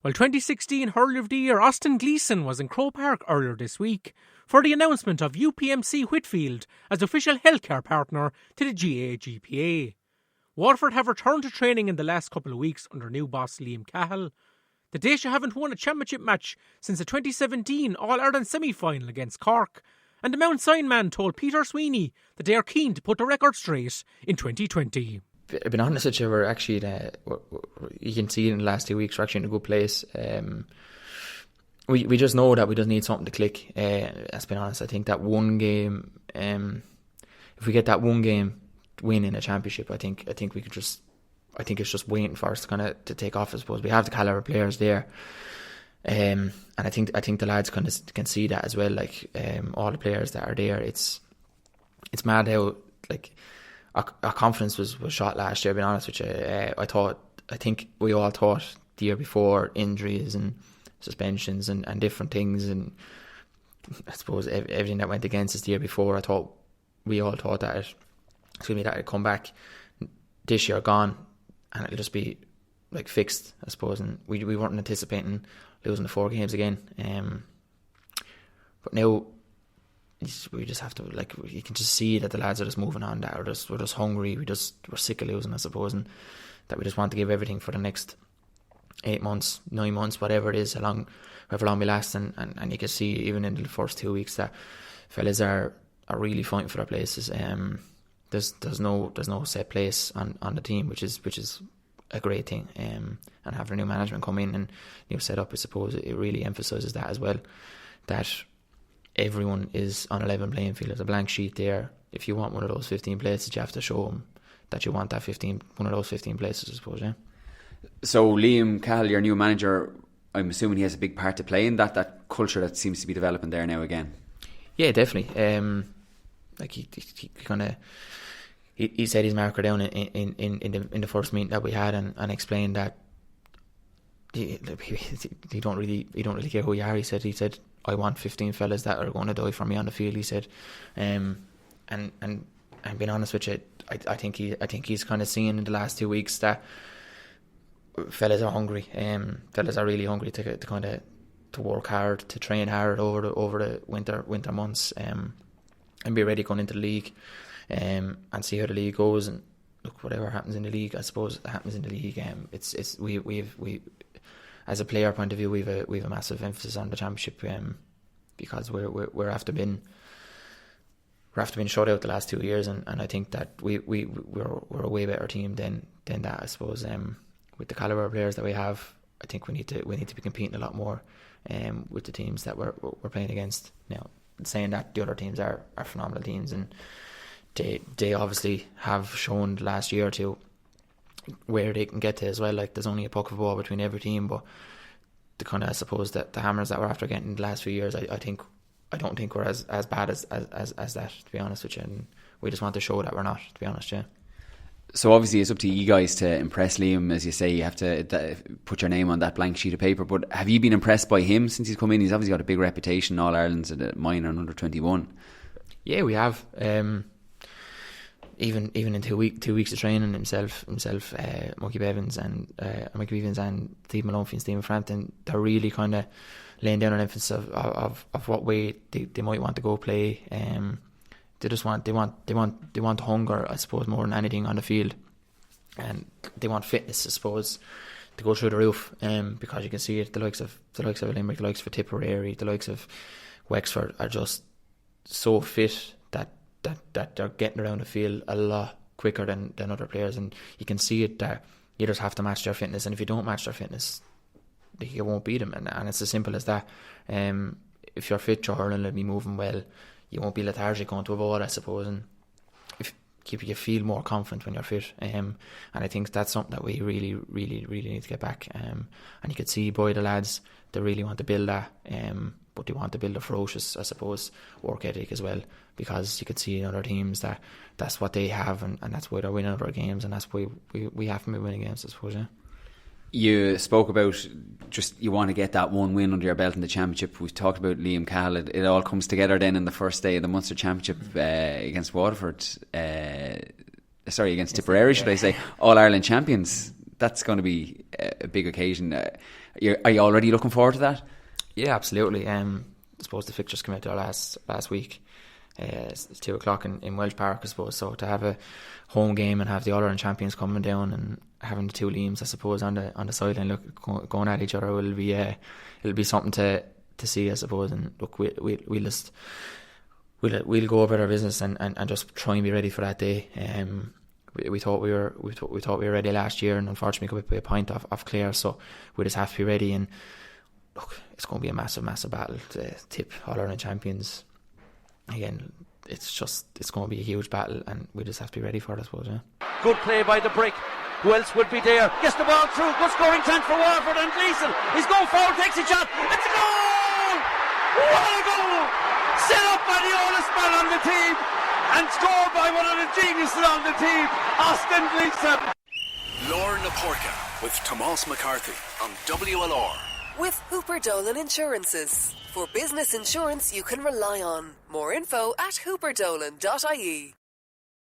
Well, 2016 Hurler of the Year Austin Gleeson was in Croke Park earlier this week for the announcement of UPMC Whitfield as official healthcare partner to the GAA-GPA. Waterford have returned to training in the last couple of weeks under new boss Liam Cahill. The Dacia haven't won a championship match since the 2017 All-Ireland semi-final against Cork, and the Mount Sion man told Peter Sweeney that they are keen to put the record straight in 2020. I've been honest with you, we're actually, you can see in the last 2 weeks, we're actually in a good place. We just know that we just need something to click. Let's be honest, I think that one game, if we get that one game win in a championship, I think we could just, I think it's just waiting for us to take off. I suppose we have the caliber of players there, and I think the lads can see that as well. Like all the players that are there, it's mad how like our confidence was shot last year. Being honest with you, I think we all thought the year before injuries and suspensions and different things, and I suppose everything that went against us the year before. We all thought that it'd come back. This year gone, and it'll just be like fixed, I suppose. And we weren't anticipating losing the 4 games again. But now we just have to, like, you can just see that the lads are just moving on. That we're just hungry. We're sick of losing, I suppose, and that we just want to give everything for the next 8 months, 9 months, whatever it is, however long we last. And you can see even in the first 2 weeks that fellas are really fighting for their places. There's no set place on the team, which is a great thing. And having new management come in and new setup, I suppose it really emphasises that as well, that everyone is on a level playing field. There's a blank sheet there. If you want one of those 15 places, you have to show them that you want one of those 15 places, I suppose. Yeah. So Liam Cahill, your new manager, I'm assuming he has a big part to play in that culture that seems to be developing there now again. Yeah, definitely. Like he kind of he set his marker down in the first meeting that we had and explained that he don't really care who you are. He said I want 15 fellas that are going to die for me on the field. He said, and being honest with you, I think he's kind of seen in the last 2 weeks that fellas are hungry. Fellas are really hungry to kind of to work hard, to train hard over the winter months, and be ready going into the league, and see how the league goes. And look, whatever happens in the league, I suppose happens in the league. We as a player point of view, we've a massive emphasis on the championship, because we're after been shut out the last 2 years, and I think that we're a way better team than that, I suppose. With the caliber of players that we have, I think we need to be competing a lot more with the teams that we're playing against. Now, saying that, the other teams are phenomenal teams, and they obviously have shown the last year or two where they can get to as well. Like, there's only a puck of ball between every team, but the kind of, I suppose, that the hammers that we're after getting in the last few years, I don't think we're as bad as that, to be honest with you. And we just want to show that we're not, to be honest. Yeah. So obviously it's up to you guys to impress Liam. As you say, you have to put your name on that blank sheet of paper. But have you been impressed by him since he's come in? He's obviously got a big reputation, All Ireland's at minor and under 21. Yeah, we have. Even in 2 weeks of training, himself, Monkey Bevins and Steve Malone and Stephen Frampton, they're really kind of laying down an emphasis of what way they might want to go play. They want hunger, I suppose, more than anything on the field, and they want fitness, I suppose, to go through the roof. Because you can see it, the likes of Limerick, the likes of Tipperary, the likes of Wexford are just so fit that they're getting around the field a lot quicker than other players, and you can see it that you just have to match their fitness, and if you don't match their fitness, you won't beat them, and it's as simple as that. If you're fit, your hurling will be moving well. You won't be lethargic going to a ball, I suppose, and you feel more confident when you're fit. And I think that's something that we really, really, really need to get back. And you could see by the lads, they really want to build that, but they want to build a ferocious, I suppose, work ethic as well, because you could see in other teams that that's what they have, and that's why they're winning other games, and that's why we haven't been winning games, I suppose. Yeah. You spoke about just you want to get that one win under your belt in the championship. We've talked about Liam Cahill. It all comes together then in the first day of the Munster Championship against Waterford. Against Tipperary, should I say? All Ireland champions. That's going to be a big occasion. Are you already looking forward to that? Yeah, absolutely. I suppose the fixtures came out there last week. It's 2 o'clock in Welsh Park, I suppose. So to have a home game and have the All-Ireland champions coming down and having the two Liams, I suppose, on the sideline, going at each other, will be it'll be something to see, I suppose. And look, we'll go about our business and just try and be ready for that day. We thought we were ready last year, and unfortunately we got a point off Clare, so we just have to be ready. And look, it's going to be a massive battle to tip All-Ireland champions. Again, it's going to be a huge battle, and we just have to be ready for it, I suppose. Yeah. Good play by the Brick. Who else would be there? Gets the ball through. Good scoring chance for Waterford, and Gleeson. He's going forward, takes a shot. It's a goal! What a goal! Set up by the oldest man on the team, and scored by one of the geniuses on the team, Austin Gleeson. Lorne Naporka with Tomás McCarthy on WLR. With Hooper Dolan Insurances. For business insurance you can rely on. More info at hooperdolan.ie.